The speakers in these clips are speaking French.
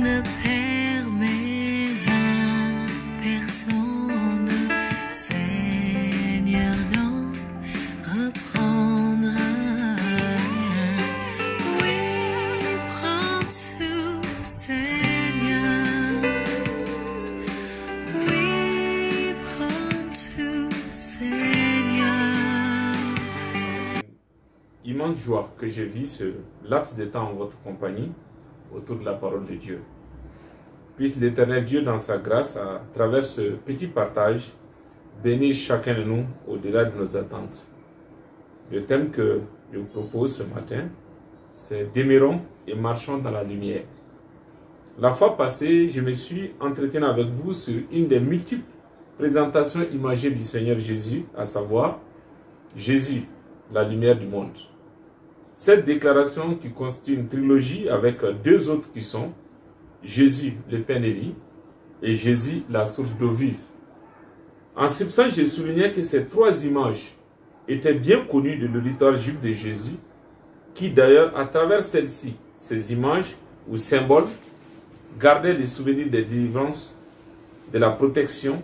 ne permets en personne, Seigneur, non, reprendra. Oui, prends tout, Seigneur. Oui, prends tout, Seigneur. Immense joie que je vis ce laps de temps en votre compagnie autour de la parole de Dieu. Puisse l'Éternel Dieu dans sa grâce, à travers ce petit partage, bénir chacun de nous au-delà de nos attentes. Le thème que je vous propose ce matin, c'est « Demeurons et marchons dans la lumière ». La fois passée, je me suis entretenu avec vous sur une des multiples présentations imagées du Seigneur Jésus, à savoir « Jésus, la lumière du monde ». Cette déclaration qui constitue une trilogie avec deux autres qui sont Jésus, le pain de vie, et Jésus, la source d'eau vive. En substance, j'ai souligné que ces trois images étaient bien connues de l'auditoire juif de Jésus, qui d'ailleurs, à travers celles-ci, ces images ou symboles, gardait les souvenirs des délivrances, de la protection,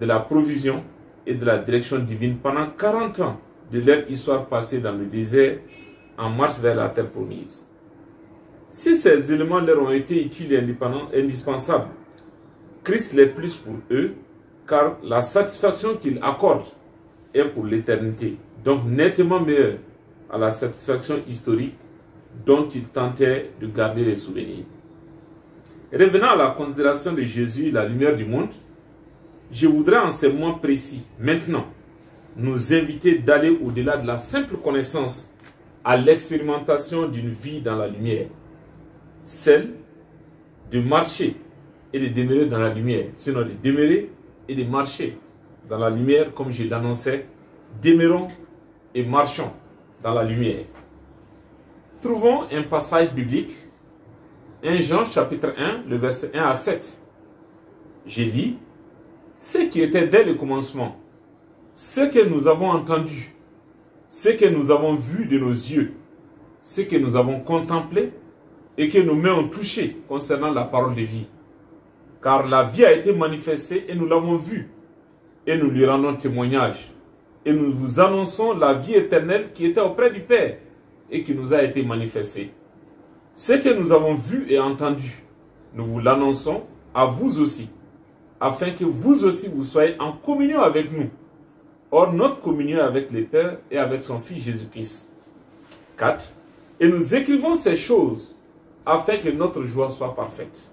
de la provision et de la direction divine pendant 40 ans de leur histoire passée dans le désert en marche vers la terre promise. Si ces éléments leur ont été utiles et indispensables, Christ l'est plus pour eux, car la satisfaction qu'il accorde est pour l'éternité, donc nettement meilleure à la satisfaction historique dont il tentait de garder les souvenirs. Revenant à la considération de Jésus, la lumière du monde, je voudrais en ces moments précis, maintenant, nous inviter d'aller au-delà de la simple connaissance à l'expérimentation d'une vie dans la lumière, celle de marcher et de demeurer dans la lumière, sinon de demeurer et de marcher dans la lumière, comme je l'annonçais, demeurons et marchons dans la lumière. Trouvons un passage biblique, 1 Jean chapitre 1, le verset 1 à 7. Je lis, « Ce qui était dès le commencement, ce que nous avons entendu, ce que nous avons vu de nos yeux, ce que nous avons contemplé et que nos mains ont touché concernant la parole de vie. Car la vie a été manifestée et nous l'avons vue, et nous lui rendons témoignage. Et nous vous annonçons la vie éternelle qui était auprès du Père et qui nous a été manifestée. Ce que nous avons vu et entendu, nous vous l'annonçons à vous aussi, afin que vous aussi vous soyez en communion avec nous. Or, notre communion avec le Père et avec son Fils Jésus-Christ. 4. Et nous écrivons ces choses afin que notre joie soit parfaite.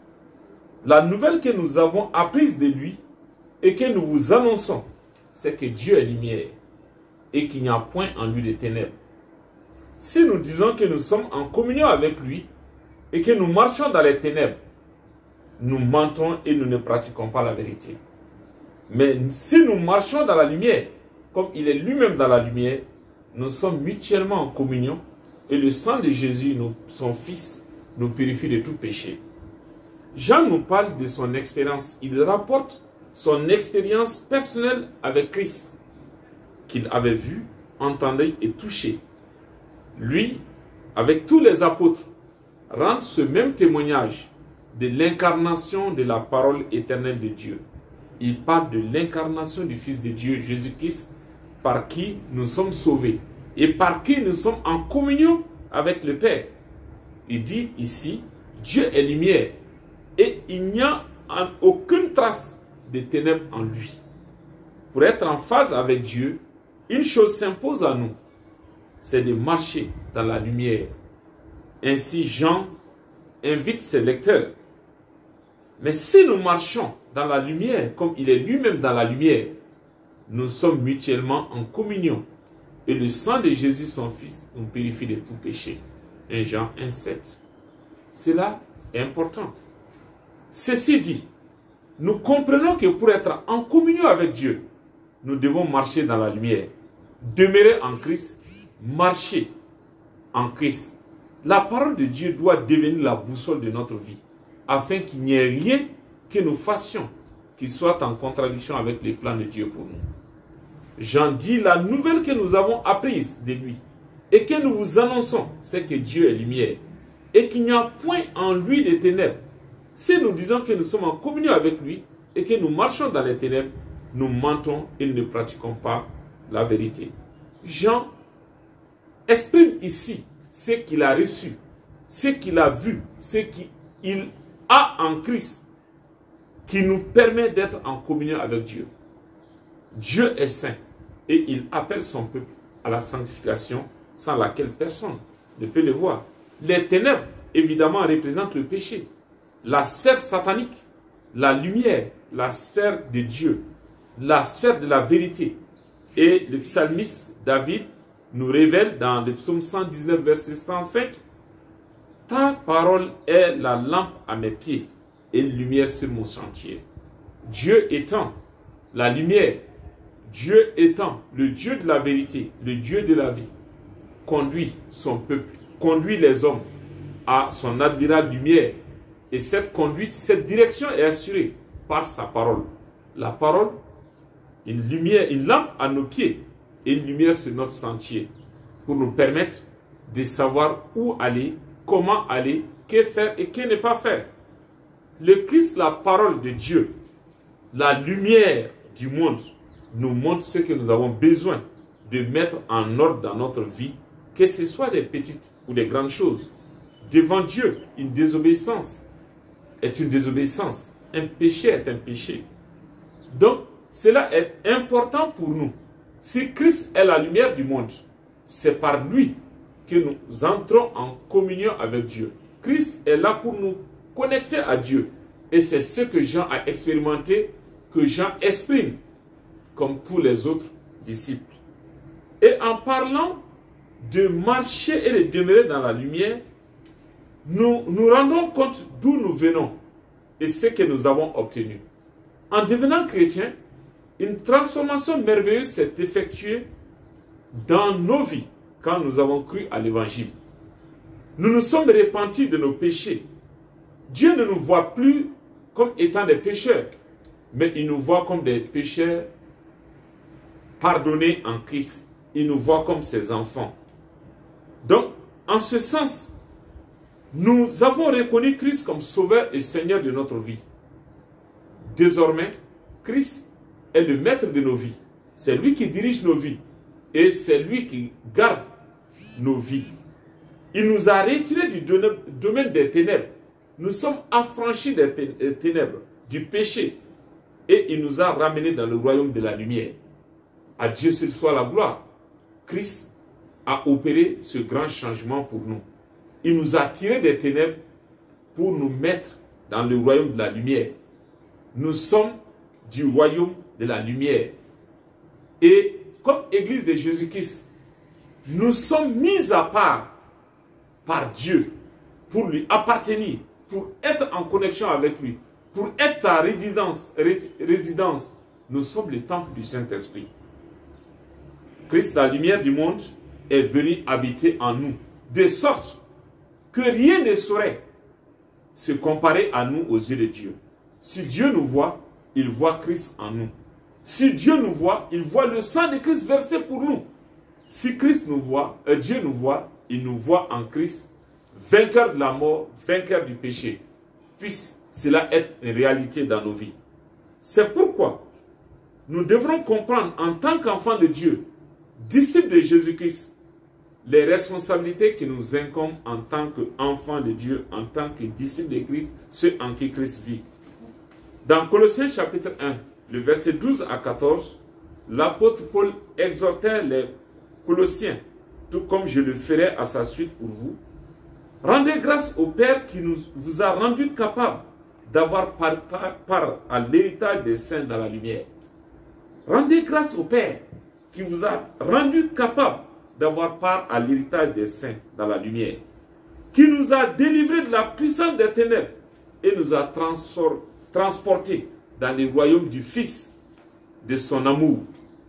La nouvelle que nous avons apprise de lui et que nous vous annonçons, c'est que Dieu est lumière et qu'il n'y a point en lui de ténèbres. Si nous disons que nous sommes en communion avec lui et que nous marchons dans les ténèbres, nous mentons et nous ne pratiquons pas la vérité. Mais si nous marchons dans la lumière, comme il est lui-même dans la lumière, nous sommes mutuellement en communion et le sang de Jésus, son Fils, nous purifie de tout péché. Jean nous parle de son expérience. Il rapporte son expérience personnelle avec Christ, qu'il avait vu, entendu et touché. Lui, avec tous les apôtres, rend ce même témoignage de l'incarnation de la parole éternelle de Dieu. Il parle de l'incarnation du Fils de Dieu, Jésus-Christ, par qui nous sommes sauvés et par qui nous sommes en communion avec le Père. Il dit ici, Dieu est lumière et il n'y a aucune trace de ténèbres en lui. Pour être en phase avec Dieu, une chose s'impose à nous, c'est de marcher dans la lumière. Ainsi, Jean invite ses lecteurs. Mais si nous marchons dans la lumière, comme il est lui-même dans la lumière, nous sommes mutuellement en communion. Et le sang de Jésus, son Fils, nous purifie de tout péché. 1 Jean 1,7. Cela est important. Ceci dit, nous comprenons que pour être en communion avec Dieu, nous devons marcher dans la lumière. Demeurer en Christ, marcher en Christ. La parole de Dieu doit devenir la boussole de notre vie, afin qu'il n'y ait rien que nous fassions qui soit en contradiction avec les plans de Dieu pour nous. Jean dit, la nouvelle que nous avons apprise de lui et que nous vous annonçons, c'est que Dieu est lumière et qu'il n'y a point en lui de ténèbres. Si nous disons que nous sommes en communion avec lui et que nous marchons dans les ténèbres, nous mentons et ne pratiquons pas la vérité. Jean exprime ici ce qu'il a reçu, ce qu'il a vu, ce qu'il a en Christ qui nous permet d'être en communion avec Dieu. Dieu est saint et il appelle son peuple à la sanctification sans laquelle personne ne peut le voir. Les ténèbres, évidemment, représentent le péché. La sphère satanique, la lumière, la sphère de Dieu, la sphère de la vérité. Et le psalmiste David nous révèle dans le psaume 119, verset 105, « Ta parole est la lampe à mes pieds et une lumière sur mon sentier. » Dieu étant la lumière, Dieu étant le Dieu de la vérité, le Dieu de la vie, conduit son peuple, conduit les hommes à son admirable lumière. Et cette conduite, cette direction est assurée par sa parole. La parole, une lumière, une lampe à nos pieds et une lumière sur notre sentier pour nous permettre de savoir où aller, comment aller, que faire et que ne pas faire. Le Christ, la parole de Dieu, la lumière du monde, nous montre ce que nous avons besoin de mettre en ordre dans notre vie, que ce soit des petites ou des grandes choses. Devant Dieu, une désobéissance est une désobéissance. Un péché est un péché. Donc, cela est important pour nous. Si Christ est la lumière du monde, c'est par lui que nous entrons en communion avec Dieu. Christ est là pour nous connecter à Dieu. Et c'est ce que Jean a expérimenté, que Jean exprime, comme tous les autres disciples. Et en parlant de marcher et de demeurer dans la lumière, nous nous rendons compte d'où nous venons et ce que nous avons obtenu. En devenant chrétien, une transformation merveilleuse s'est effectuée dans nos vies quand nous avons cru à l'évangile. Nous nous sommes repentis de nos péchés. Dieu ne nous voit plus comme étant des pécheurs, mais il nous voit comme des pécheurs pardonnés en Christ. Il nous voit comme ses enfants. Donc, en ce sens, nous avons reconnu Christ comme sauveur et Seigneur de notre vie. Désormais, Christ est le maître de nos vies. C'est lui qui dirige nos vies. Et c'est lui qui garde nos vies. Il nous a retirés du domaine des ténèbres. Nous sommes affranchis des ténèbres, du péché. Et il nous a ramenés dans le royaume de la lumière. À Dieu seul soit la gloire. Christ a opéré ce grand changement pour nous. Il nous a tirés des ténèbres pour nous mettre dans le royaume de la lumière. Nous sommes du royaume de la lumière. Et comme Église de Jésus-Christ, nous sommes mis à part par Dieu pour lui appartenir, pour être en connexion avec lui, pour être sa résidence. Nous sommes le temple du Saint-Esprit. Christ, la lumière du monde, est venu habiter en nous, de sorte que rien ne saurait se comparer à nous aux yeux de Dieu. Si Dieu nous voit, il voit Christ en nous. Si Dieu nous voit, il voit le sang de Christ versé pour nous. Si Christ nous voit, Dieu nous voit, il nous voit en Christ, vainqueur de la mort, vainqueur du péché. Puisse cela être une réalité dans nos vies. C'est pourquoi nous devrons comprendre en tant qu'enfants de Dieu, disciples de Jésus-Christ, les responsabilités qui nous incombent en tant qu'enfants de Dieu, en tant que disciples de Christ, ceux en qui Christ vit. Dans Colossiens chapitre 1, le verset 12 à 14, l'apôtre Paul exhortait les Colossiens, tout comme je le ferai à sa suite pour vous. Rendez grâce au Père qui vous a rendu capable d'avoir part à l'héritage des saints dans la lumière. Rendez grâce au Père qui vous a rendu capable d'avoir part à l'héritage des saints dans la lumière, qui nous a délivrés de la puissance des ténèbres et nous a transportés dans le royaume du Fils de son amour,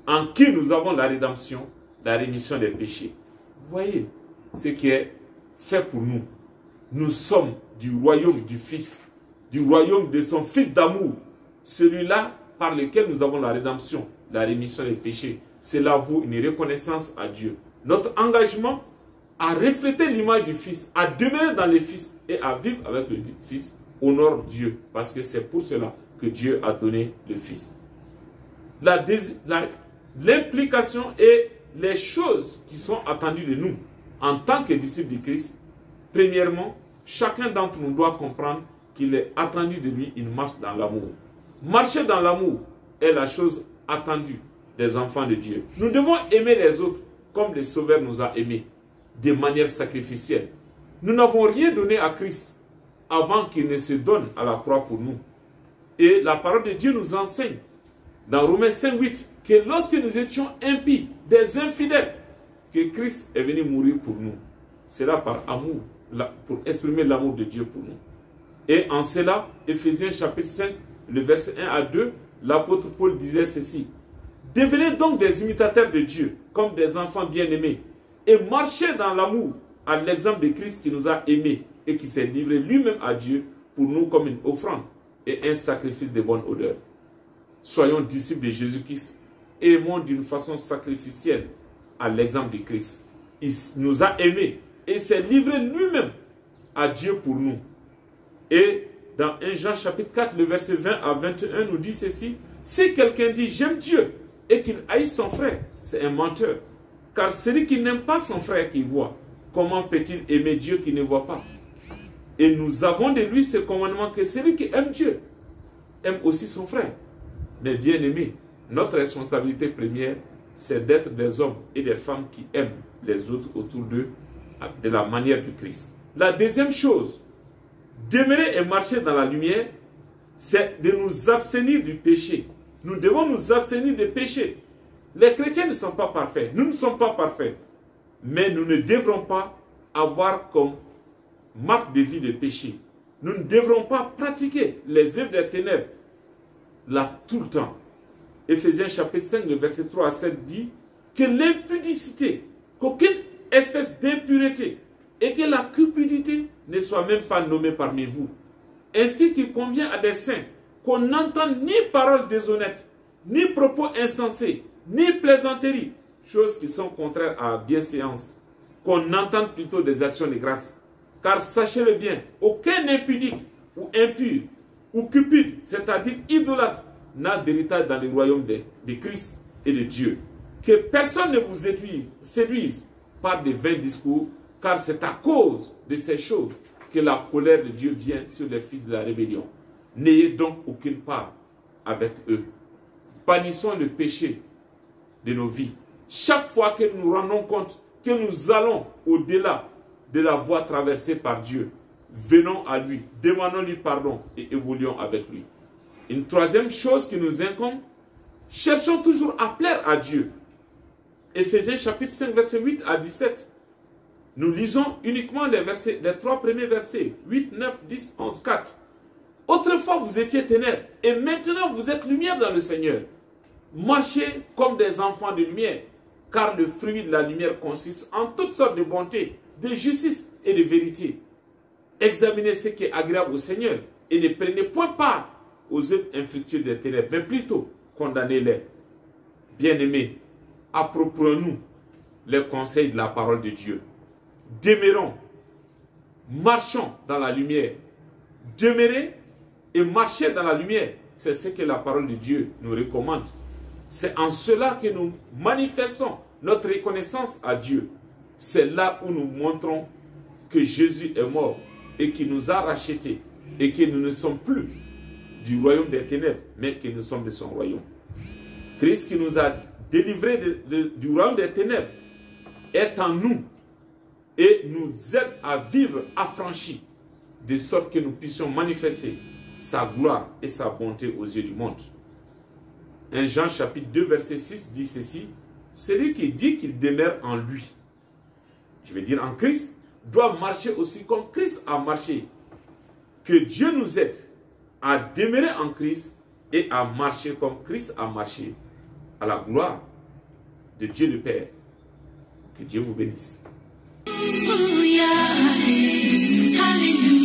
en qui nous avons la rédemption, la rémission des péchés. Vous voyez ce qui est fait pour nous. Nous sommes du royaume du Fils, du royaume de son Fils d'amour, celui-là par lequel nous avons la rédemption, la rémission des péchés. Cela vaut une reconnaissance à Dieu. Notre engagement à refléter l'image du Fils, à demeurer dans le Fils et à vivre avec le Fils honore Dieu, parce que c'est pour cela que Dieu a donné le Fils. L'implication et les choses qui sont attendues de nous en tant que disciples de Christ, premièrement, chacun d'entre nous doit comprendre qu'il est attendu de lui une marche dans l'amour. Marcher dans l'amour est la chose attendue des enfants de Dieu. Nous devons aimer les autres comme le Sauveur nous a aimés, de manière sacrificielle. Nous n'avons rien donné à Christ avant qu'il ne se donne à la croix pour nous. Et la parole de Dieu nous enseigne dans Romains 5:8 que lorsque nous étions impies, des infidèles, que Christ est venu mourir pour nous. C'est là par amour, pour exprimer l'amour de Dieu pour nous. Et en cela, Éphésiens chapitre 5, le verset 1 à 2, l'apôtre Paul disait ceci: devenez donc des imitateurs de Dieu, comme des enfants bien-aimés, et marchez dans l'amour, à l'exemple de Christ qui nous a aimés et qui s'est livré lui-même à Dieu pour nous comme une offrande et un sacrifice de bonne odeur. Soyons disciples de Jésus-Christ, aimons d'une façon sacrificielle à l'exemple de Christ. Il nous a aimés et s'est livré lui-même à Dieu pour nous. Et dans 1 Jean chapitre 4, le verset 20 à 21 nous dit ceci: si quelqu'un dit j'aime Dieu et qu'il haïsse son frère, c'est un menteur. Car celui qui n'aime pas son frère qu'il voit, comment peut-il aimer Dieu qui ne voit pas? Et nous avons de lui ce commandement que celui qui aime Dieu aime aussi son frère. Mais bien aimés, notre responsabilité première, c'est d'être des hommes et des femmes qui aiment les autres autour d'eux de la manière du Christ. La deuxième chose, demeurer et marcher dans la lumière, c'est de nous abstenir du péché. Nous devons nous abstenir du péché. Les chrétiens ne sont pas parfaits. Nous ne sommes pas parfaits. Mais nous ne devrons pas avoir comme marque de vie de péché. Nous ne devrons pas pratiquer les œuvres des ténèbres là tout le temps. Éphésiens chapitre 5, le verset 3 à 7 dit que l'impudicité, qu'aucune espèce d'impureté et que la cupidité ne soit même pas nommée parmi vous. Ainsi qu'il convient à des saints qu'on n'entende ni paroles déshonnêtes, ni propos insensés, ni plaisanteries, choses qui sont contraires à la bienséance, qu'on entende plutôt des actions de grâce. Car sachez-le bien, aucun impudique ou impur ou cupide, c'est-à-dire idolâtre, n'a d'héritage dans le royaume de Christ et de Dieu. Que personne ne vous séduise par de vains discours, car c'est à cause de ces choses que la colère de Dieu vient sur les fils de la rébellion. N'ayez donc aucune part avec eux. Bannissons le péché de nos vies. Chaque fois que nous nous rendons compte que nous allons au-delà de la voie traversée par Dieu, venons à lui, demandons-lui pardon et évoluons avec lui. Une troisième chose qui nous incombe, cherchons toujours à plaire à Dieu. Éphésiens chapitre 5, verset 8 à 17. Nous lisons uniquement les trois premiers versets, 8, 9, 10, 11, 4. Autrefois vous étiez ténèbres et maintenant vous êtes lumière dans le Seigneur. Marchez comme des enfants de lumière, car le fruit de la lumière consiste en toutes sortes de bonté, de justice et de vérité. Examinez ce qui est agréable au Seigneur et ne prenez point part aux œuvres infructueuses des ténèbres, mais plutôt condamnez-les. Bien-aimés, approprions-nous les conseils de la parole de Dieu. Demeurons, marchons dans la lumière. Demeurer et marcher dans la lumière, c'est ce que la parole de Dieu nous recommande. C'est en cela que nous manifestons notre reconnaissance à Dieu. C'est là où nous montrons que Jésus est mort et qu'il nous a rachetés et que nous ne sommes plus du royaume des ténèbres, mais que nous sommes de son royaume. Christ qui nous a délivrés du royaume des ténèbres est en nous et nous aide à vivre affranchis, de sorte que nous puissions manifester sa gloire et sa bonté aux yeux du monde. 1 Jean chapitre 2 verset 6 dit ceci: celui qui dit qu'il demeure en lui, je veux dire en Christ, doit marcher aussi comme Christ a marché. Que Dieu nous aide à demeurer en Christ et à marcher comme Christ a marché, à la gloire de Dieu le Père. Que Dieu vous bénisse. Alléluia, alléluia.